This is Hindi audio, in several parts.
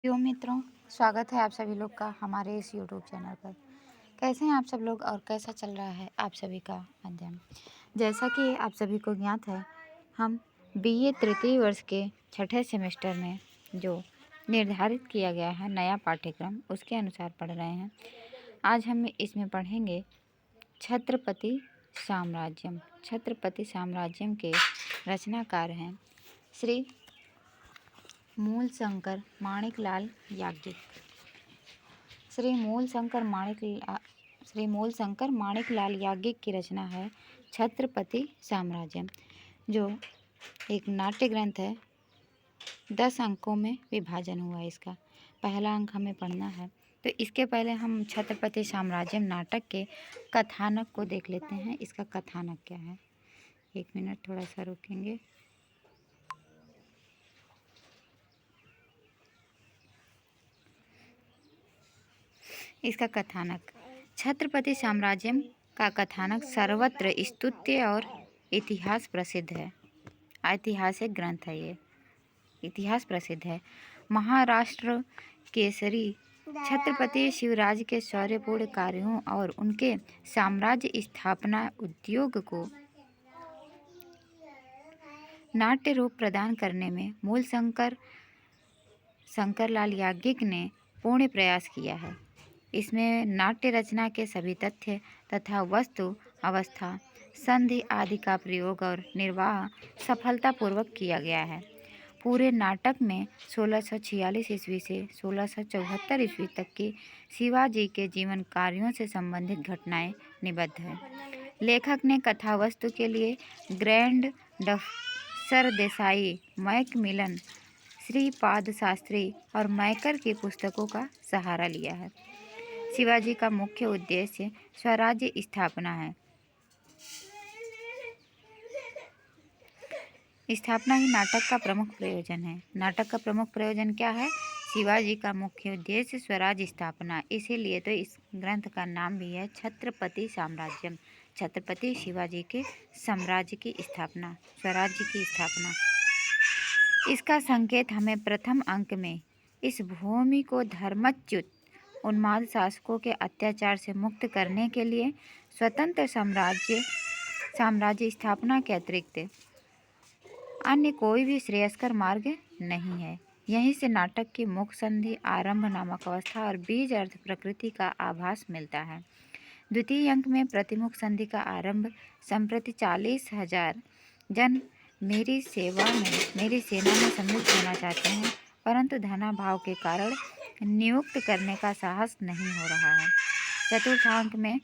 यो मित्रों, स्वागत है आप सभी लोग का हमारे इस यूट्यूब चैनल पर। कैसे हैं आप सब लोग और कैसा चल रहा है आप सभी का अध्ययन। जैसा कि आप सभी को ज्ञात है, हम बीए तृतीय वर्ष के छठे सेमेस्टर में जो निर्धारित किया गया है नया पाठ्यक्रम, उसके अनुसार पढ़ रहे हैं। आज हम इसमें पढ़ेंगे छत्रपति साम्राज्यम। छत्रपति साम्राज्यम के रचनाकार हैं श्री मूलशंकर माणिकलाल याज्ञिक। श्री मूलशंकर माणिकलाल याज्ञिक की रचना है छत्रपति साम्राज्यम, जो एक नाट्य ग्रंथ है। 10 अंकों में विभाजन हुआ है इसका। पहला अंक हमें पढ़ना है, तो इसके पहले हम छत्रपति साम्राज्यम नाटक के कथानक को देख लेते हैं। इसका कथानक क्या है, 1 मिनट थोड़ा सा रुकेंगे। इसका कथानक, छत्रपति साम्राज्यम का कथानक सर्वत्र स्तुत्य और इतिहास प्रसिद्ध है। ऐतिहासिक ग्रंथ है ये, इतिहास प्रसिद्ध है। महाराष्ट्र केसरी छत्रपति शिवराज के शौर्यपूर्ण कार्यों और उनके साम्राज्य स्थापना उद्योग को नाट्य रूप प्रदान करने में शंकरलाल याज्ञिक ने पूर्ण प्रयास किया है। इसमें नाट्य रचना के सभी तथ्य तथा वस्तु अवस्था संधि आदि का प्रयोग और निर्वाह सफलतापूर्वक किया गया है। पूरे नाटक में 1646 ईस्वी से 1674 ईस्वी तक की शिवाजी के जीवन कार्यों से संबंधित घटनाएं निबद्ध हैं। लेखक ने कथा वस्तु के लिए ग्रैंड डफसर देसाई, मैकमिलन, श्रीपाद शास्त्री और मैकर की पुस्तकों का सहारा लिया है। शिवाजी का मुख्य उद्देश्य स्वराज्य स्थापना है। स्थापना ही नाटक का प्रमुख प्रयोजन है। नाटक का प्रमुख प्रयोजन क्या है? शिवाजी का मुख्य उद्देश्य स्वराज्य स्थापना। इसीलिए तो इस ग्रंथ का नाम भी है छत्रपति साम्राज्यम। छत्रपति शिवाजी के साम्राज्य की स्थापना, स्वराज्य की स्थापना। इसका संकेत हमें प्रथम अंक में इस भूमि को धर्मच्युत उन्माद शासकों के अत्याचार से मुक्त करने के लिए स्वतंत्र साम्राज्य स्थापना के अतिरिक्त अन्य कोई भी श्रेयस्कर मार्ग नहीं है। यहीं से नाटक की मुख संधि, आरंभ नामक अवस्था और बीज अर्थ प्रकृति का आभास मिलता है। द्वितीय अंक में प्रतिमुख संधि का आरंभ, संप्रति 40,000 जन मेरी सेना में सम्मिलित होना चाहते हैं, परंतु धनाभाव के कारण नियुक्त करने का साहस नहीं हो रहा है। चतुर्थांक में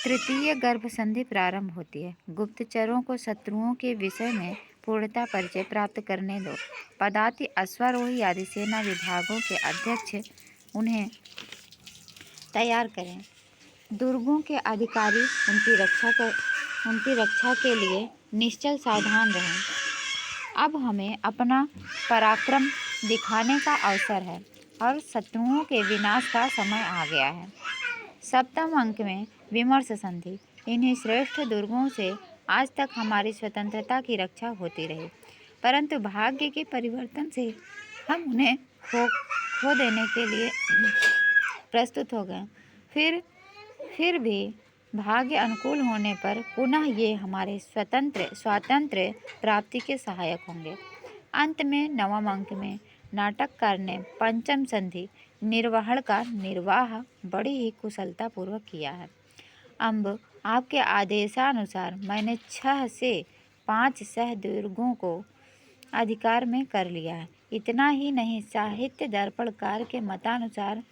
तृतीय गर्भ संधि प्रारंभ होती है। गुप्तचरों को शत्रुओं के विषय में पूर्णता परिचय प्राप्त करने दो। पदाति, अश्वारोही आदि सेना विभागों के अध्यक्ष उन्हें तैयार करें। दुर्गों के अधिकारी उनकी रक्षा के लिए निश्चल सावधान रहें। अब हमें अपना पराक्रम दिखाने का अवसर है और शत्रुओं के विनाश का समय आ गया है। सप्तम अंक में विमर्श संधि। इन्हीं श्रेष्ठ दुर्गों से आज तक हमारी स्वतंत्रता की रक्षा होती रही, परंतु भाग्य के परिवर्तन से हम उन्हें खो देने के लिए प्रस्तुत हो गए। फिर भी भाग्य अनुकूल होने पर पुनः ये हमारे स्वातंत्र्य प्राप्ति के सहायक होंगे। अंत में नवम अंक में नाटककार ने पंचम संधि निर्वहण का निर्वाह बड़ी ही कुशलतापूर्वक किया है। अब आपके आदेशानुसार मैंने 6 से 5 सह दुर्गों को अधिकार में कर लिया है। इतना ही नहीं, साहित्य दर्पणकार के मतानुसार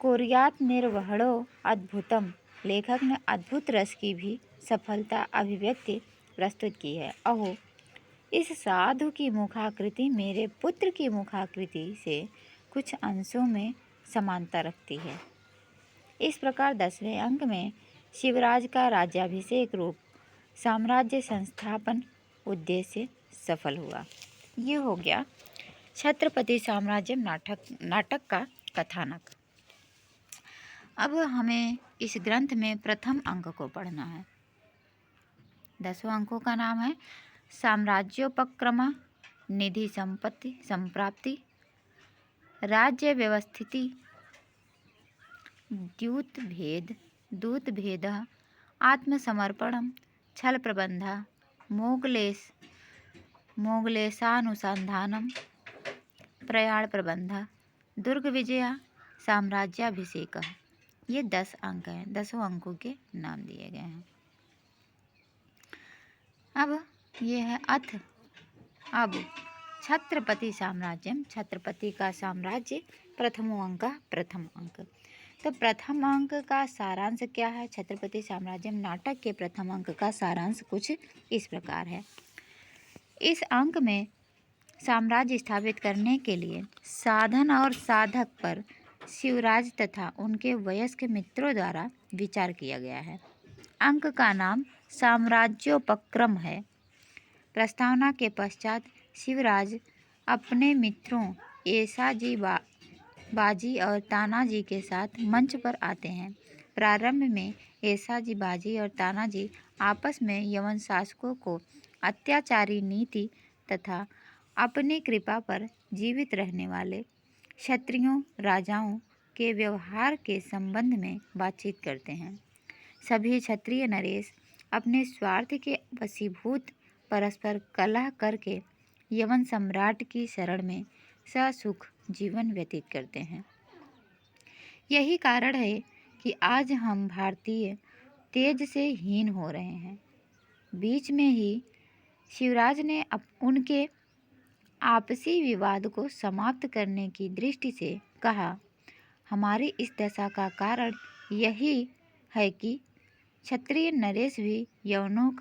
कुर्यात निर्वहणो अद्भुतम, लेखक ने अद्भुत रस की भी सफलता अभिव्यक्ति प्रस्तुत की है। अहो, इस साधु की मुखाकृति मेरे पुत्र की मुखाकृति से कुछ अंशों में समानता रखती है। इस प्रकार 10वें अंक में शिवराज का राज्याभिषेक रूप साम्राज्य संस्थापन उद्देश्य सफल हुआ। ये हो गया छत्रपति साम्राज्यम नाटक का कथानक। अब हमें इस ग्रंथ में प्रथम अंक को पढ़ना है। 10 अंकों का नाम है साम्राज्योपक्रम निधि संपत्ति संप्राप्ति, राज्य व्यवस्थिति, दूत भेद, आत्मसमर्पणम, छल प्रबंध, मोगलेशानुसंधानम, प्रयाण प्रबंध, दुर्ग विजया, साम्राज्याभिषेक। ये 10 अंक हैं, 10 अंकों के नाम दिए गए हैं। अब ये है अथ। अब छत्रपति साम्राज्यम, छत्रपति का साम्राज्य, प्रथमो अंक, प्रथम अंक। तो प्रथम अंक का सारांश क्या है? छत्रपति साम्राज्यम नाटक के प्रथम अंक का सारांश कुछ इस प्रकार है। इस अंक में साम्राज्य स्थापित करने के लिए साधन और साधक पर शिवराज तथा उनके वयस्क मित्रों द्वारा विचार किया गया है। अंक का नाम साम्राज्योपक्रम है। प्रस्तावना के पश्चात शिवराज अपने मित्रों ऐसाजी बाजी और तानाजी के साथ मंच पर आते हैं। प्रारंभ में ऐसाजी बाजी और तानाजी आपस में यवन शासकों को अत्याचारी नीति तथा अपनी कृपा पर जीवित रहने वाले क्षत्रियों राजाओं के व्यवहार के संबंध में बातचीत करते हैं। सभी क्षत्रिय नरेश अपने स्वार्थ के वशीभूत परस्पर कलह करके यवन सम्राट की शरण में ससुख जीवन व्यतीत करते हैं। यही कारण है कि आज हम भारतीय तेज से हीन हो रहे हैं। बीच में ही शिवराज ने उनके आपसी विवाद को समाप्त करने की दृष्टि से कहा, हमारी इस दशा का कारण यही है कि क्षत्रिय नरेश भी यवनों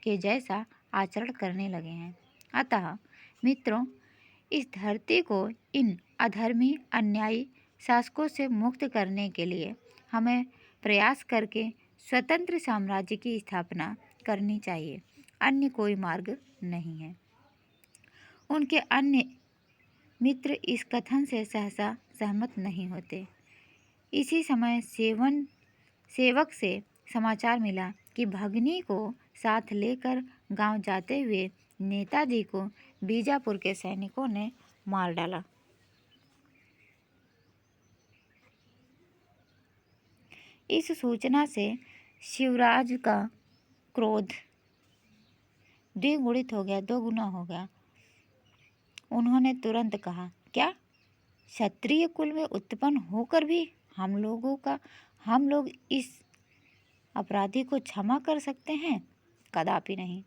के जैसा आचरण करने लगे हैं। अतः मित्रों, इस धरती को इन अधर्मी अन्यायी शासकों से मुक्त करने के लिए हमें प्रयास करके स्वतंत्र साम्राज्य की स्थापना करनी चाहिए, अन्य कोई मार्ग नहीं है। उनके अन्य मित्र इस कथन से सहसा सहमत नहीं होते। इसी समय सेवक से समाचार मिला कि भगनी को साथ लेकर गांव जाते हुए नेताजी को बीजापुर के सैनिकों ने मार डाला। इस सूचना से शिवराज का क्रोध द्विगुणित हो गया, 2 गुना हो गया। उन्होंने तुरंत कहा, क्या क्षत्रिय कुल में उत्पन्न होकर भी हम लोग इस अपराधी को क्षमा कर सकते हैं? कदापि नहीं।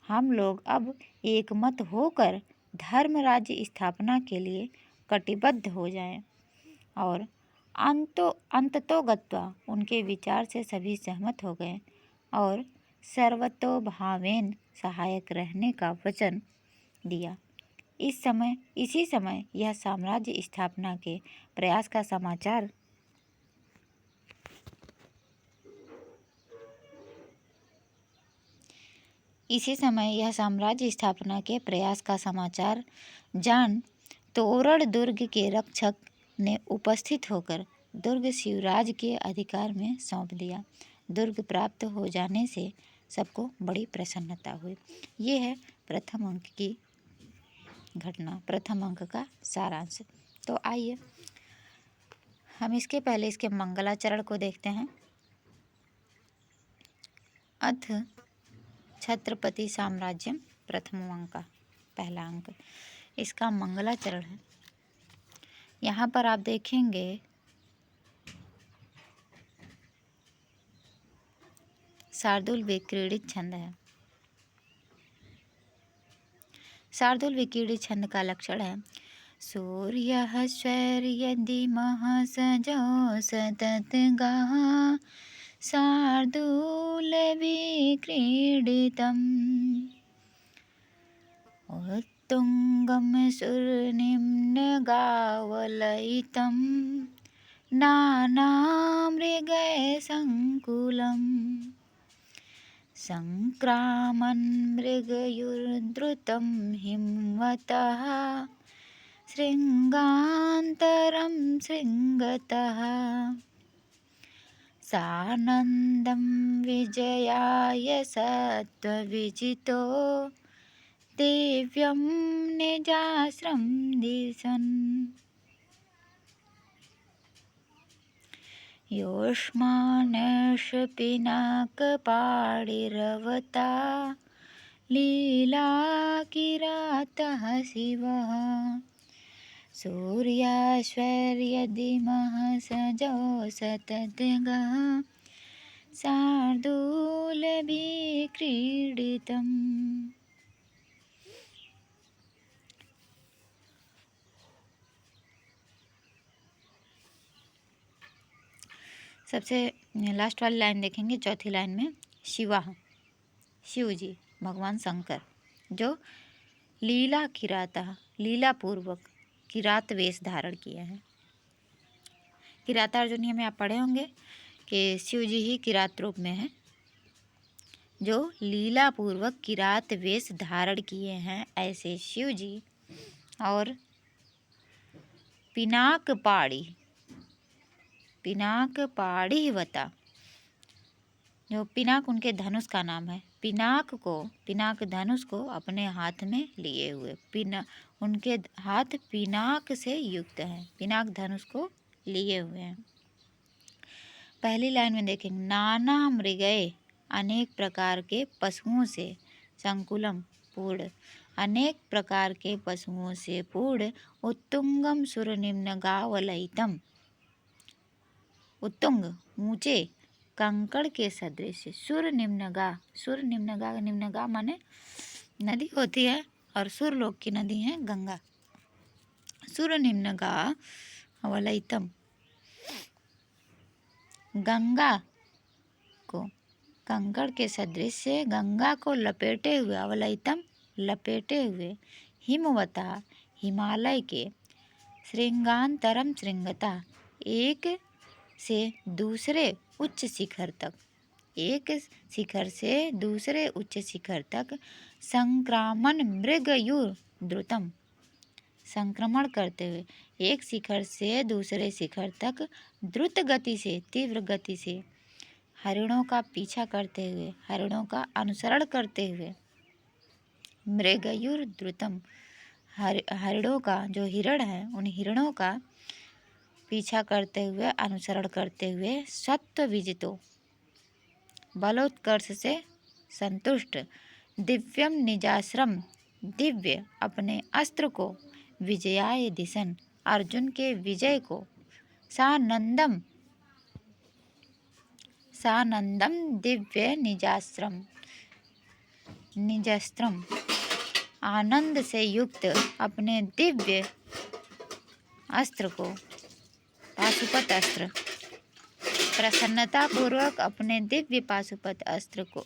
हम लोग अब एकमत होकर धर्म राज्य स्थापना के लिए कटिबद्ध हो जाएं। और अंततोगत्वा उनके विचार से सभी सहमत हो गए और सर्वतोभावेन सहायक रहने का वचन दिया। इसी समय यह साम्राज्य स्थापना के प्रयास का समाचार जान तोरण दुर्ग के रक्षक ने उपस्थित होकर दुर्ग शिवराज के अधिकार में सौंप दिया। दुर्ग प्राप्त हो जाने से सबको बड़ी प्रसन्नता हुई। ये है प्रथम अंक की घटना, प्रथम अंक का सारांश। तो आइए हम इसके पहले इसके मंगलाचरण को देखते हैं। अथ छत्रपति साम्राज्यम, प्रथम अंक, पहला अंक, इसका मंगलाचरण है। यहाँ पर आप देखेंगे शार्दूल विक्रीडित छंद है। शार्दूल विक्रीडित छंद का लक्षण है, सूर्यः स्वैर्यदिमः सजो सतत गाः शार्दूल विक्रीडितम् उत्तुंगम सुरनिम्न गावलयितं नानामृगै संकुलम् संक्रामन् मृगयुर्द्रुतं हिमवतः शृंगान्तरं शृंगतः सानन्दं विजयाय सत्त्वविजितो दिव्यं निजाश्रं दिशन् योष्मानशपिनाकपाणिरवता लीलाकिरातः शिवः सूर्याश्वर्यदिमः सजोषतद्गः शार्दूलभिक्रीडितम्। सबसे लास्ट वाली लाइन देखेंगे, चौथी लाइन में शिवा, शिव जी भगवान शंकर जो लीला किराता, लीला पूर्वक किरात वेश धारण किए हैं। किरातार्जुनीय में आप पढ़े होंगे कि शिव जी ही किरात रूप में हैं, जो लीला पूर्वक किरात वेश धारण किए हैं ऐसे शिव जी। और पिनाक पाड़ीवता, जो पिनाक उनके धनुष का नाम है, पिनाक धनुष को अपने हाथ में लिए हुए, उनके हाथ पिनाक से युक्त हैं, पिनाक धनुष को लिए हुए हैं। पहली लाइन में देखेंगे, नाना मृगये अनेक प्रकार के पशुओं से संकुलम पूर्ण, अनेक प्रकार के पशुओं से पूर्ण उत्तुंगम सुर निम्न गावलयितम, उत्तुंग ऊंचे कंकड़ के सदृश, सुर निम्न गा माने नदी होती है और सुरलोक की नदी है गंगा। सुर निम्न गा अवलयितम, गंगा को कंकड़ के सदृश से गंगा को लपेटे हुए, अवलयितम लपेटे हुए, हिमवता हिमालय के, श्रृंगांतरम श्रृंगता एक से दूसरे उच्च शिखर तक, एक शिखर से दूसरे उच्च शिखर तक, संक्रामण मृगयुर द्रुतम, संक्रमण करते हुए एक शिखर से दूसरे शिखर तक द्रुत गति से, तीव्र गति से, हरिणों का पीछा करते हुए, हरिणों का अनुसरण करते हुए, मृगयुर द्रुतम हरिणों का, जो हिरण है उन हिरणों का पीछा करते हुए, अनुसरण करते हुए, सत्व विजितो बलोत्कर्ष से संतुष्ट, दिव्यम निजाश्रम दिव्य अपने अस्त्र को, विजयाय दिशन अर्जुन के विजय को, सानंदम दिव्य निजास्त्रम आनंद से युक्त अपने दिव्य अस्त्र को, पाशुपत अस्त्र, प्रसन्नता पूर्वक अपने दिव्य पाशुपत अस्त्र को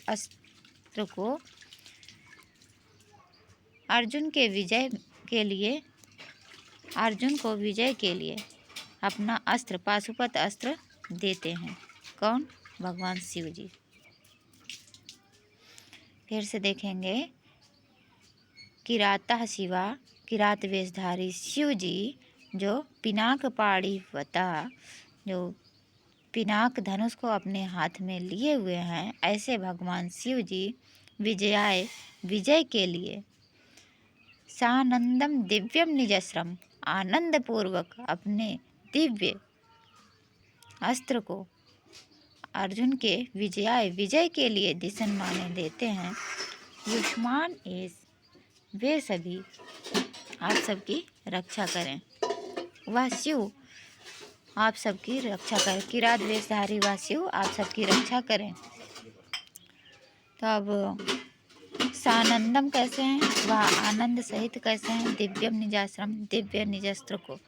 अर्जुन को विजय के लिए अपना अस्त्र, पाशुपत अस्त्र देते हैं। कौन? भगवान शिव जी। फिर से देखेंगे, किराता शिवा, किरात वेशधारी शिव जी जो पिनाक पाणिवता, जो पिनाक धनुष को अपने हाथ में लिए हुए हैं ऐसे भगवान शिव जी विजय के लिए, सानंदम दिव्यम निजस्रम आनंद पूर्वक अपने दिव्य अस्त्र को अर्जुन के विजय के लिए दिशन माने देते हैं। युष्मान एस, वे सभी आप सबकी रक्षा करें, वह शिव आप सबकी रक्षा करें, किरात वेशधारी वह शिव आप सबकी रक्षा करें। तो अब सानंदम कैसे हैं, वह आनंद सहित कैसे हैं, दिव्यम निजाश्रम दिव्य निजस्त्र को,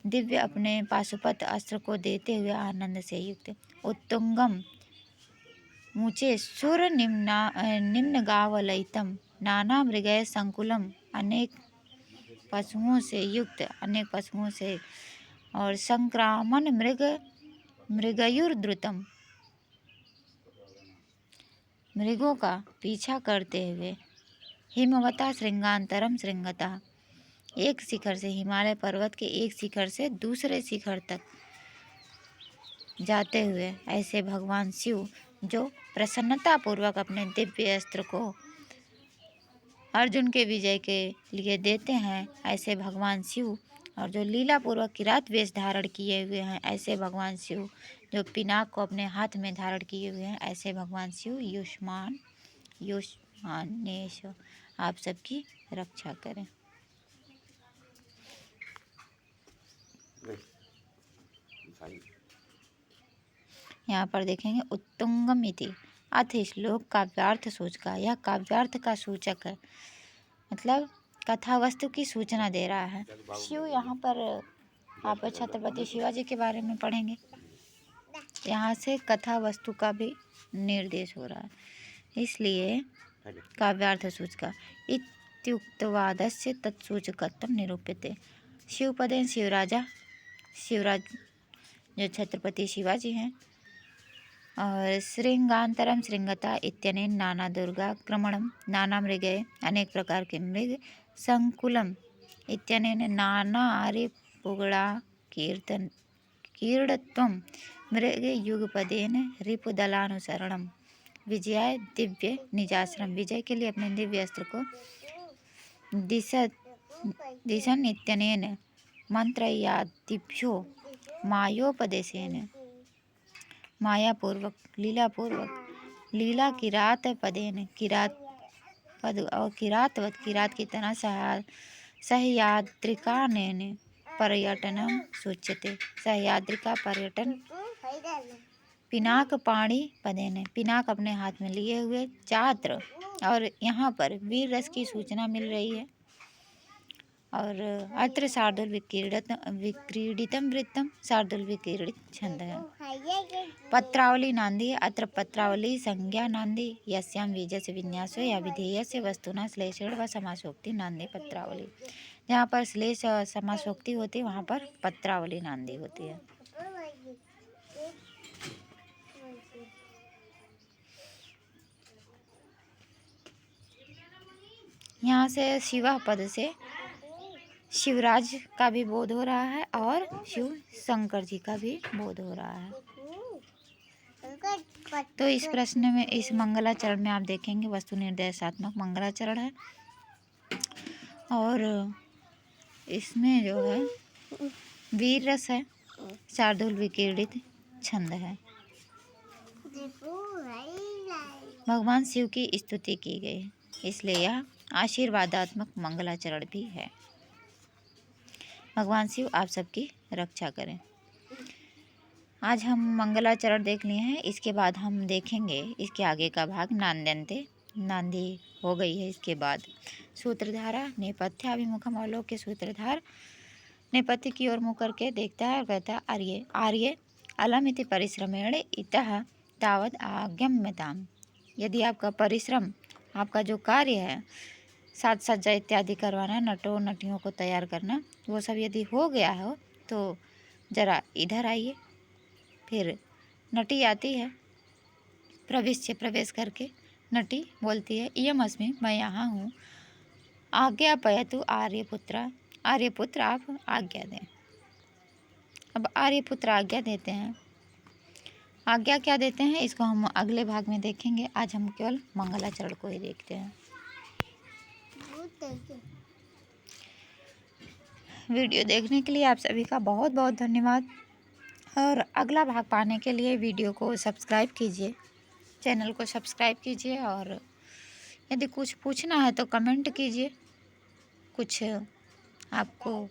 दिव्य अपने पाशुपत अस्त्र को देते हुए आनंद से युक्त, उत्तुंगम ऊंचे, सुर निम्न गावलयितम नाना मृगय संकुलम अनेक पशुओं से युक्त, अनेक पशुओं से, और संक्रामण मृगयुर द्रुतम मृगों का पीछा करते हुए, हिमवता श्रृंगांतरम श्रृंगता एक शिखर से, हिमालय पर्वत के एक शिखर से दूसरे शिखर तक जाते हुए ऐसे भगवान शिव जो प्रसन्नता पूर्वक अपने दिव्य अस्त्र को अर्जुन के विजय के लिए देते हैं, ऐसे भगवान शिव। और जो लीला पूर्वक किरात वेश धारण किए हुए हैं, ऐसे भगवान शिव। जो पिनाक को अपने हाथ में धारण किए हुए हैं, ऐसे भगवान शिव। युष्मानेश आप सबकी रक्षा करें। यहाँ पर देखेंगे उत्तुंगम इति अथ श्लोक काव्यार्थ सूचक। यह काव्यार्थ का सूचक है, मतलब कथा वस्तु की सूचना दे रहा है। शिव यहाँ पर आप छत्रपति शिवाजी के बारे में पढ़ेंगे। यहाँ से कथा वस्तु का भी निर्देश हो रहा है, इसलिए काव्यार्थ सूचक। इत्युक्तवादस्य तत्सूचकत्वं निरूप्यते। शिवपदेन शिवराज जो छत्रपति शिवाजी हैं। और श्रृंगांतरम श्रृंगता इत्यनेन नाना दुर्गाक्रमणम नाना मृगे अनेक प्रकार के मृग संकुलम इत्यनेन नाना आर्य पुगड़ा कीर्तत्वम मृग युगपदेन रिपुदलानुसरणम विजयाय दिव्य निजाश्रम। विजय के लिए अपने दिव्य अस्त्र को दिशन इत्यनेन मंत्रयादिभ्यो मायोपदेशेन मायापूर्वक लीलापूर्वक लीला किरात पदेन किरात पद और किरातवत किरात की तरह सहयाद्रिकानेन पर्यटनम सूच्यते। सहयाद्रिका पर्यटन। पिनाक पाणी पदेन पिनाक अपने हाथ में लिए हुए चात्र। और यहाँ पर वीर रस की सूचना मिल रही है। और अत्र शार्दूल विक्रीडितम वृत्तम शार्दूल विक्रीडित छंद है। पत्रावली नांदी अत्र पत्रावली संज्ञा नांदी यस्यां बीजस्य विन्यासो या विधेयस्य वस्तुना श्लेषण व समासोक्ति नांदी पत्रावली। जहाँ पर श्लेष और समासोक्ति होती है, वहाँ पर पत्रावली नांदी होती है। यहाँ से शिवा पद से शिवराज का भी बोध हो रहा है और शिव शंकर जी का भी बोध हो रहा है। तो इस प्रश्न में, इस मंगलाचरण में आप देखेंगे वस्तु निर्देशात्मक मंगलाचरण है। और इसमें जो है वीर रस है, शार्दूल विकीर्णित छंद है। भगवान शिव की स्तुति की गई, इसलिए यह आशीर्वादात्मक मंगलाचरण भी है। भगवान शिव आप सबकी रक्षा करें। आज हम मंगलाचरण देख लिए हैं। इसके बाद हम देखेंगे इसके आगे का भाग नांद्यन्ते। नांदी हो गई है। इसके बाद सूत्रधारा नेपथ्याभिमुखम अवलोक्य। सूत्रधार नेपथ्य की ओर मुँह करके देखता है और कहता है आर्य आर्य अलम इति परिश्रमेण इतः तावद आगम्यताम। यदि आपका परिश्रम, आपका जो कार्य है, साज सज्जा इत्यादि करवाना, नटों नटियों को तैयार करना, वो सब यदि हो गया हो तो ज़रा इधर आइए। फिर नटी आती है, प्रवेश करके नटी बोलती है इयम अस्मि, मैं यहाँ हूँ। आज्ञापयतु आर्यपुत्र। आर्यपुत्र आप आज्ञा दें। अब आर्यपुत्र आज्ञा देते हैं। आज्ञा क्या देते हैं इसको हम अगले भाग में देखेंगे। आज हम केवल मंगलाचरण को ही देखते हैं। वीडियो देखने के लिए आप सभी का बहुत बहुत धन्यवाद। और अगला भाग पाने के लिए वीडियो को सब्सक्राइब कीजिए, चैनल को सब्सक्राइब कीजिए। और यदि कुछ पूछना है तो कमेंट कीजिए। कुछ आपको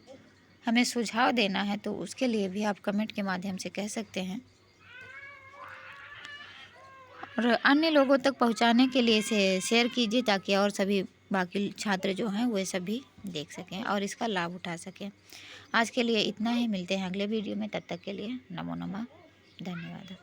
हमें सुझाव देना है तो उसके लिए भी आप कमेंट के माध्यम से कह सकते हैं। और अन्य लोगों तक पहुंचाने के लिए इसे शेयर कीजिए ताकि और सभी बाकी छात्र जो हैं वे सभी देख सकें और इसका लाभ उठा सकें। आज के लिए इतना ही। मिलते हैं अगले वीडियो में, तब तक के लिए नमो नमः, धन्यवाद।